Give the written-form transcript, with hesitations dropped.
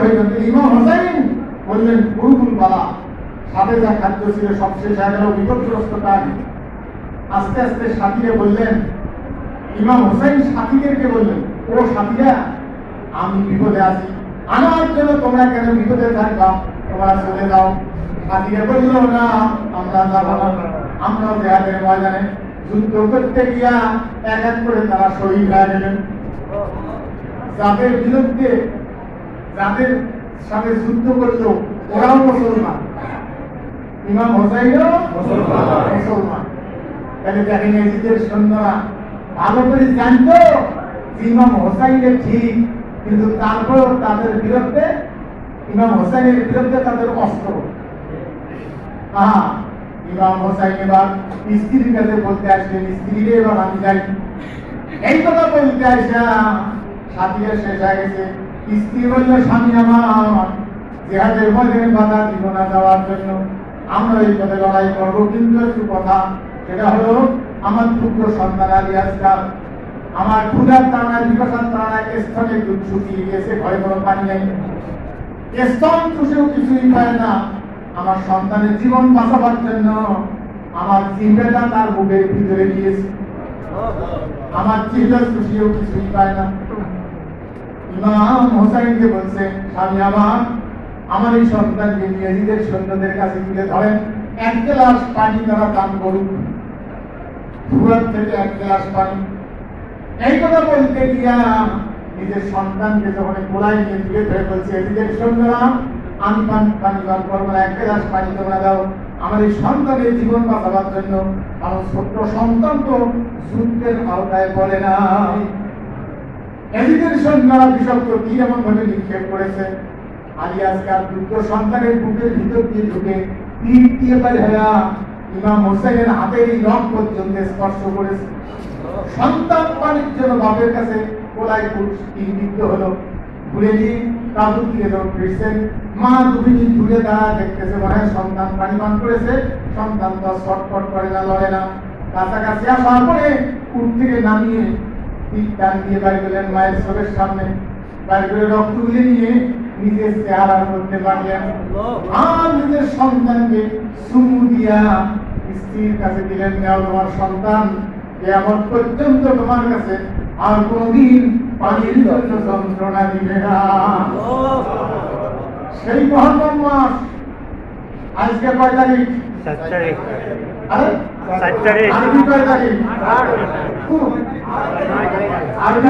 হইলেন। ইমাম হোসেন বললেন গুরুকুল বালা, সাথে যা খাদ্য ছিল সব শেষ হয়ে গেল, বিপদগ্রস্ত টাইম। আস্তে আস্তে সাথীরে বললেন, ইমাম হোসেন সাথীদেরকে বললেন, ও সাথীরা, আমি বিপদে আছি, আমার জন্য তোমরা কেন বিপদে থাকবা, তোমরা চলে যাও। সাথীরা বলল, না আমরা যাবো না, আমরা জিহাদের ময়দানে যুদ্ধ করতে গিয়া এক এক করে তারা শহীদ হয়ে গেলেন। যাদের বিরুদ্ধে, যাদের সাথে যুদ্ধ করলো ওরাও মুসলমান, ইমাম হোসেনও মুসলমান। তাহলে দেখেন এজিদের সৈন্যরা ভালো করে জানতো ইমাম হোসেনের ঠিক, কিন্তু তারপর তাদের বিরুদ্ধে, ইমাম হোসেনের বিরুদ্ধে তাদের অস্ত্র। ইমাম হোসেন এবার স্ত্রীর কাছে বলতে আসলেন, স্ত্রীরে এবার আমি যাই। এই কথা বলতে আসা সাথীরা শেষ হয়ে গেছে। স্ত্রী বলল, স্বামী আমার জিহাদের ময়দানে বাধা দিব না যাওয়ার জন্য, আমরা এই পথে লড়াই করবো, কিন্তু একটু কথা, সেটা হলো আমার পুত্র সন্তান আলী আসকার, আমার ক্ষুধার তাড়নায়, বিপাশার তাড়নায় স্তনের দুধ শুকিয়ে গিয়েছে, ঘরে কোনো পানি নেই, স্তন চুষেও কিছুই পায় না। আমার সন্তানের জীবন বাঁচাবার জন্য আমার জিহ্বাটা তার বুকের ভিতরে দিয়েছে, আমার জিহ্বা চুষিয়েও কিছুই পায় না। ইমাম হোসেনকে বলছে, স্বামী আমার এই সন্তানকে ইয়াজিদের সৈন্যদের কাছে তুলে ধরেন, এক গ্লাস পানি তারা দান করুন, ফুরাত থেকে এক গ্লাস পানি। এই কথা বলতে গিয়া নিজের সন্তানকে যখন গোলায় নিয়ে তুলে ধরে বলছে, ইয়াজিদের সৈন্যরা, আমি পানি পান করবো না, এক গ্লাস পানি তোমরা দাও আমার এই সন্তানের জীবন বাঁচাবার জন্য। কারণ ছোট্ট সন্তান তো যুদ্ধের আওতায় পড়ে না। ইয়াজিদের সৈন্যরা বিষাক্ত তীর এমন ভাবে নিক্ষেপ করেছে, আলী আসকার পুত্র সন্তানের বুকের ভিতর দিয়ে ঢুকে তীর দিয়ে পারে ইমাম হোসেনের হাতের এই রং পর্যন্ত স্পর্শ করেছে। সন্তান পানির জন্য বাপের কাছে কোলায় তীরবিদ্ধ হলো। ঘুরে নিয়ে তাবুত দিয়ে যখন ফিরছেন, মা দুদিনই দূরে দাঁড়া দেখতেছে, মনে হয় সন্তান পানি পান করেছে, সন্তান তো ছটফট করে না, লড়ে না। কাছাকাছি আসার পরে উঠ থেকে নামিয়ে তীর টান দিয়ে বাড়ি গেলেন মায়ের চোখের সামনে, বাড়ি করে রক্তগুলি নিয়ে নিজের চেহারার মধ্যে বাড়িলেন, আর নিজের সন্তানকে চুমু দিয়া স্ত্রীর কাছে দিলেন, নেও তোমার সন্তান, কিয়ামত পর্যন্ত তোমার কাছে আর কোনদিন পানির জন্য যন্ত্রণা দিবে না। সেই মহরম মাস আজকে কয় তারিখ? 7 তারিখ। আরে 7 তারিখ। আরবি কয় তারিখ? আরবি